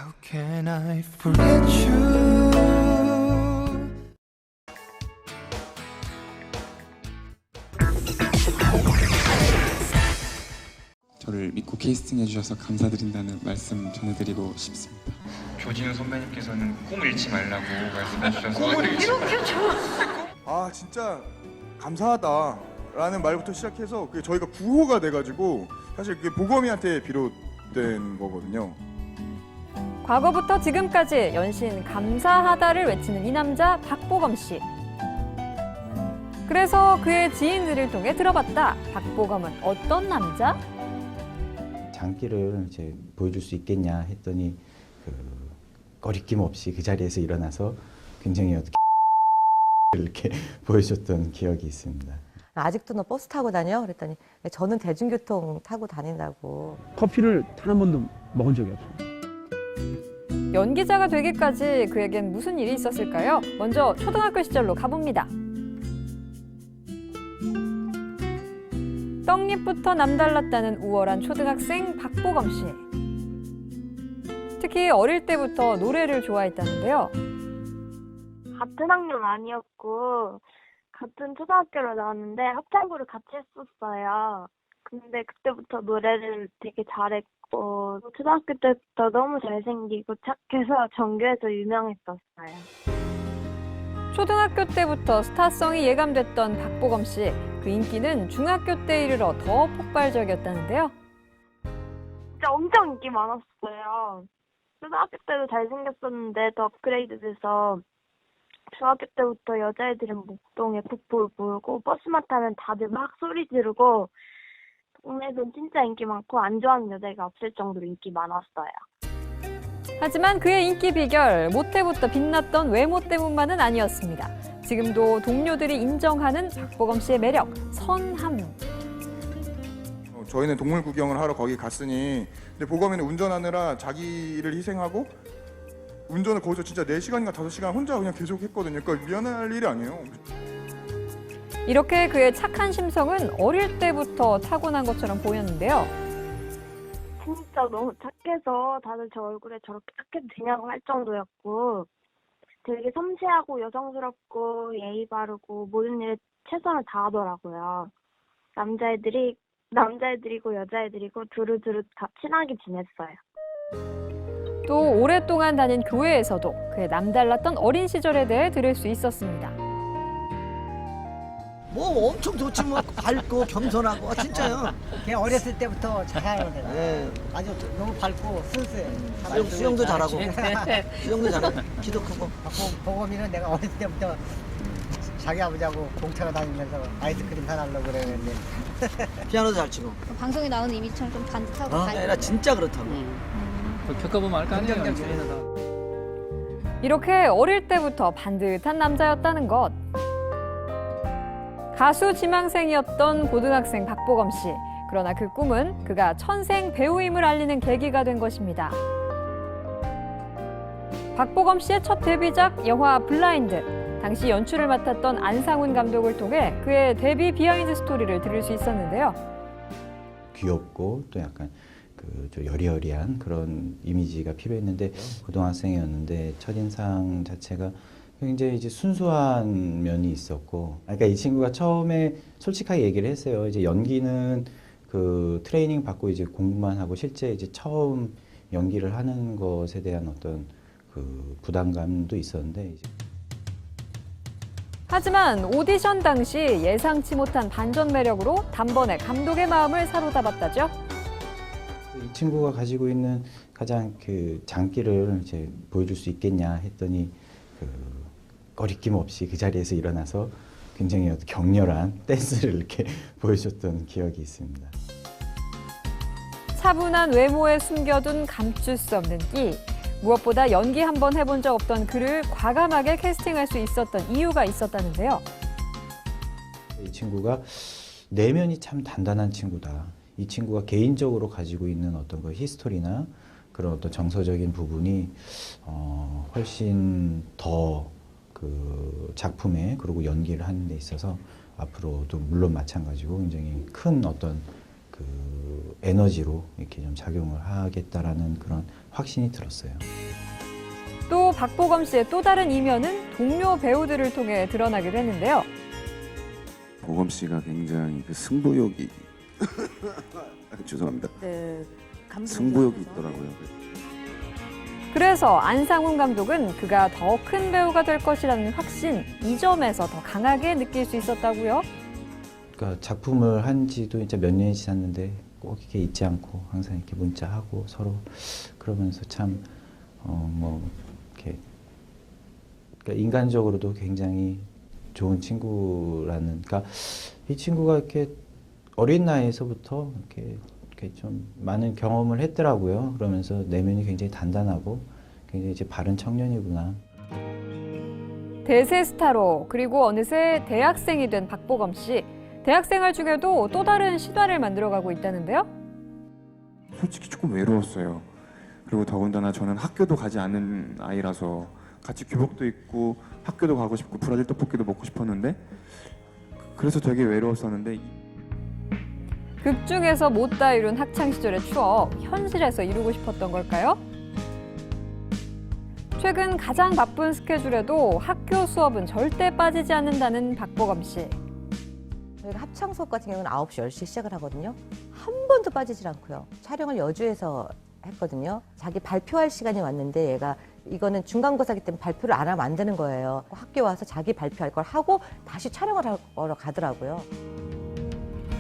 How can I forget you? 저를 믿고 캐스팅 해주셔서 감사드린다는 말씀 전해드리고 싶습니다. 조진우 선배님께서는 꿈을 잃지 말라고 말씀해 주셔서 이렇게 좋아. 아 진짜 감사하다라는 말부터 시작해서 그게 저희가 구호가 돼가지고 사실 그게 보검이한테 비롯된 거거든요. 과거부터 지금까지 연신 감사하다를 외치는 이 남자 박보검 씨. 그래서 그의 지인들을 통해 들어봤다. 박보검은 어떤 남자? 장기를 이제 보여줄 수 있겠냐 했더니 꺼리낌 없이 그 자리에서 일어나서 굉장히 어떻게 이렇게 보여줬던 기억이 있습니다. 아직도 너 버스 타고 다녀? 그랬더니 저는 대중교통 타고 다닌다고. 커피를 단 한 번도 먹은 적이 없어요. 연기자가 되기까지 그에겐 무슨 일이 있었을까요? 먼저 초등학교 시절로 가봅니다. 떡잎부터 남달랐다는 우월한 초등학생 박보검 씨. 특히 어릴 때부터 노래를 좋아했다는데요. 같은 학년 아니었고 같은 초등학교로 나왔는데 합창부를 같이 했었어요. 근데 그때부터 노래를 되게 잘했고 초등학교 때부터 너무 잘생기고 착해서 전교에서 유명했었어요. 초등학교 때부터 스타성이 예감됐던 박보검 씨. 그 인기는 중학교 때 이르러 더 폭발적이었다는데요. 진짜 엄청 인기 많았어요. 초등학교 때도 잘생겼었는데 더 업그레이드 돼서 중학교 때부터 여자애들은 목동에 풋볼 불고 버스만 타면 다들 막 소리 지르고 동네에서는 진짜 인기 많고 안 좋아하는 여자애가 없을 정도로 인기 많았어요. 하지만 그의 인기 비결, 모태부터 빛났던 외모 때문만은 아니었습니다. 지금도 동료들이 인정하는 박보검 씨의 매력, 선함. 저희는 동물 구경을 하러 거기 갔으니 근데 보검이는 운전하느라 자기를 희생하고 운전을 거기서 진짜 4시간인가 5시간 혼자 그냥 계속 했거든요. 그러니까 미안할 일이 아니에요. 이렇게 그의 착한 심성은 어릴 때부터 타고난 것처럼 보였는데요. 진짜 너무 착해서 다들 저 얼굴에 저렇게 착해도 되냐고 할 정도였고 되게 섬세하고 여성스럽고 예의 바르고 모든 일에 최선을 다하더라고요. 남자애들이고 여자애들이고 두루두루 다 친하게 지냈어요. 또 오랫동안 다닌 교회에서도 그의 남달랐던 어린 시절에 대해 들을 수 있었습니다. 뭐 엄청 좋지 뭐 밝고 겸손하고 진짜요. 걔 어렸을 때부터 잘하는 애다. 네. 아주 너무 밝고 순수해. 수영도 잘하고 수영도 잘하고 키도 크고. 보검이는 내가 어렸을 때부터 자기 아버지하고 공차로 다니면서 아이스크림 사달라고 그랬는데 피아노도 잘 치고. 방송에 나오는 이미지처럼 좀 반듯하고 나 진짜 그렇다고. 겪어보면 알거 아니에요. 이렇게 어릴 때부터 반듯한 남자였다는 것. 가수 지망생이었던 고등학생 박보검 씨. 그러나 그 꿈은 그가 천생 배우임을 알리는 계기가 된 것입니다. 박보검 씨의 첫 데뷔작 영화 블라인드. 당시 연출을 맡았던 안상훈 감독을 통해 그의 데뷔 비하인드 스토리를 들을 수 있었는데요. 귀엽고 또 약간 좀 여리여리한 그런 이미지가 필요했는데 고등학생이었는데 첫인상 자체가 굉장히 이제 순수한 면이 있었고, 그러니까 이 친구가 처음에 솔직하게 얘기를 했어요. 이제 연기는 그 트레이닝 받고 이제 공부만 하고 실제 이제 처음 연기를 하는 것에 대한 어떤 그 부담감도 있었는데. 하지만 오디션 당시 예상치 못한 반전 매력으로 단번에 감독의 마음을 사로잡았다죠. 이 친구가 가지고 있는 가장 그 장기를 이제 보여줄 수 있겠냐 했더니 꺼리낌 없이 그 자리에서 일어나서 굉장히 격렬한 댄스를 이렇게 보여줬던 기억이 있습니다. 차분한 외모에 숨겨둔 감출 수 없는 끼. 무엇보다 연기 한 번 해본 적 없던 그를 과감하게 캐스팅할 수 있었던 이유가 있었다는데요. 이 친구가 내면이 참 단단한 친구다. 이 친구가 개인적으로 가지고 있는 어떤 그 히스토리나 그런 어떤 정서적인 부분이 훨씬 더 그 작품에 그리고 연기를 하는 데 있어서 앞으로도 물론 마찬가지고 굉장히 큰 어떤 그 에너지로 이렇게 좀 작용을 하겠다라는 그런 확신이 들었어요. 또 박보검 씨의 또 다른 이면은 동료 배우들을 통해 드러나기도 했는데요. 보검 씨가 굉장히 그 승부욕이 죄송합니다. 네, 승부욕이 있더라고요. 그래서 안상훈 감독은 그가 더 큰 배우가 될 것이라는 확신, 이 점에서 더 강하게 느낄 수 있었다고요. 그러니까 작품을 한 지도 이제 몇 년이 지났는데 꼭 이렇게 잊지 않고 항상 이렇게 문자하고 서로 그러면서 참 뭐 이렇게 그러니까 인간적으로도 굉장히 좋은 친구라는, 그러니까 이 친구가 이렇게 어린 나이에서부터 이렇게 좀 많은 경험을 했더라고요. 그러면서 내면이 굉장히 단단하고 굉장히 이제 바른 청년이구나. 대세 스타로 그리고 어느새 대학생이 된 박보검 씨. 대학생활 중에도 또 다른 시도를 만들어가고 있다는데요. 솔직히 조금 외로웠어요. 그리고 더군다나 저는 학교도 가지 않는 아이라서 같이 교복도 입고 학교도 가고 싶고 브라질 떡볶이도 먹고 싶었는데 그래서 되게 외로웠었는데 극 중에서 못다 이룬 학창 시절의 추억, 현실에서 이루고 싶었던 걸까요? 최근 가장 바쁜 스케줄에도 학교 수업은 절대 빠지지 않는다는 박보검 씨. 저희가 합창 수업 같은 경우는 9시, 10시에 시작을 하거든요. 한 번도 빠지질 않고요. 촬영을 여주에서 했거든요. 자기 발표할 시간이 왔는데 얘가 이거는 중간고사기 때문에 발표를 안 하면 안 되는 거예요. 학교 와서 자기 발표할 걸 하고 다시 촬영을 하러 가더라고요.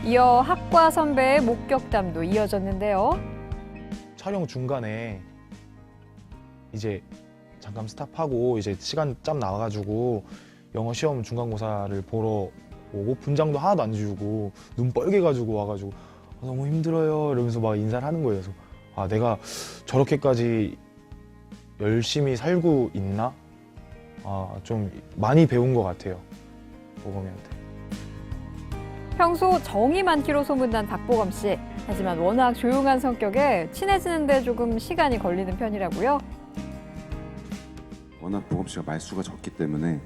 이어 학과 선배의 목격담도 이어졌는데요. 촬영 중간에 이제 잠깐 스탑하고 이제 시간 짬 나와가지고 영어 시험 중간고사를 보러 오고 분장도 하나도 안 지우고 눈 뻘개가지고 와가지고 너무 힘들어요 이러면서 막 인사를 하는 거예요. 그래서 아, 내가 저렇게까지 열심히 살고 있나? 좀 많이 배운 것 같아요, 보검이한테. 평소 정이 많기로 소문난 박보검 씨. 하지만 워낙 조용한 성격에 친해지는데 조금 시간이 걸리는 편이라고요. 워낙 보검 씨가 말수가 적기 때문에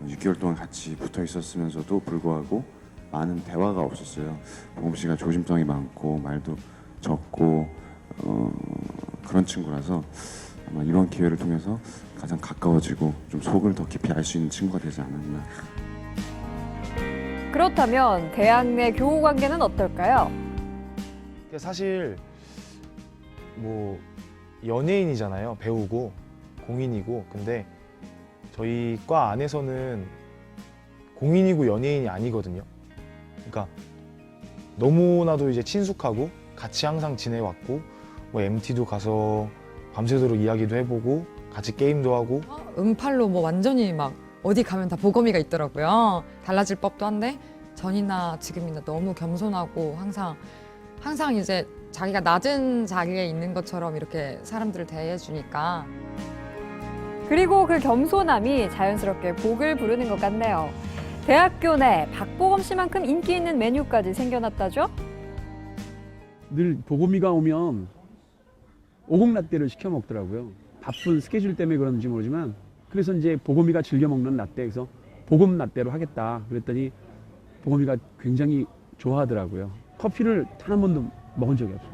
6개월 동안 같이 붙어 있었으면서도 불구하고 많은 대화가 없었어요. 보검 씨가 조심성이 많고 말도 적고 그런 친구라서 아마 이런 기회를 통해서 가장 가까워지고 좀 속을 더 깊이 알 수 있는 친구가 되지 않았나. 그렇다면 대학 내 교우 관계는 어떨까요? 사실 뭐 연예인이잖아요. 배우고 공인이고. 근데 저희 과 안에서는 공인이고 연예인이 아니거든요. 그러니까 너무나도 이제 친숙하고 같이 항상 지내왔고 뭐 MT도 가서 밤새도록 이야기도 해보고 같이 게임도 하고. 음팔로 뭐 완전히 막 어디 가면 다 보검이가 있더라고요. 달라질 법도 한데 전이나 지금이나 너무 겸손하고 항상 이제 자기가 낮은 자리에 있는 것처럼 이렇게 사람들을 대해주니까. 그리고 그 겸손함이 자연스럽게 복을 부르는 것 같네요. 대학교 내 박보검 씨만큼 인기 있는 메뉴까지 생겨났다죠? 늘 보검이가 오면 오곡라떼를 시켜 먹더라고요. 바쁜 스케줄 때문에 그런지 모르지만 그래서 이제 보검이가 즐겨 먹는 라떼에서 보검 라떼로 하겠다 그랬더니 보검이가 굉장히 좋아하더라고요. 커피를 단 한 번도 먹은 적이 없어요.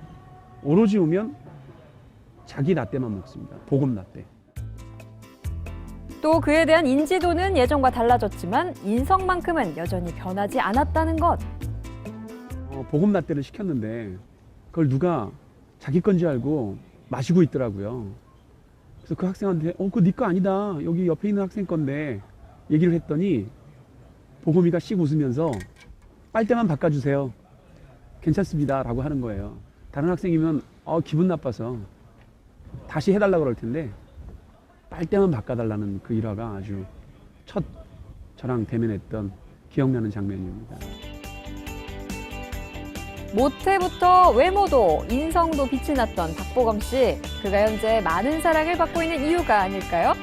오로지 오면 자기 라떼만 먹습니다. 보검 라떼. 또 그에 대한 인지도는 예전과 달라졌지만 인성만큼은 여전히 변하지 않았다는 것. 보검 라떼를 시켰는데 그걸 누가 자기 건지 알고 마시고 있더라고요. 그래서 그 학생한테 그거 네 거 아니다. 여기 옆에 있는 학생 건데 얘기를 했더니 보검이가 씩 웃으면서 빨대만 바꿔주세요. 괜찮습니다. 라고 하는 거예요. 다른 학생이면 기분 나빠서 다시 해달라고 그럴 텐데 빨대만 바꿔달라는 그 일화가 아주 첫 저랑 대면했던 기억나는 장면입니다. 모태부터 외모도 인성도 빛이 났던 박보검 씨. 그가 현재 많은 사랑을 받고 있는 이유가 아닐까요?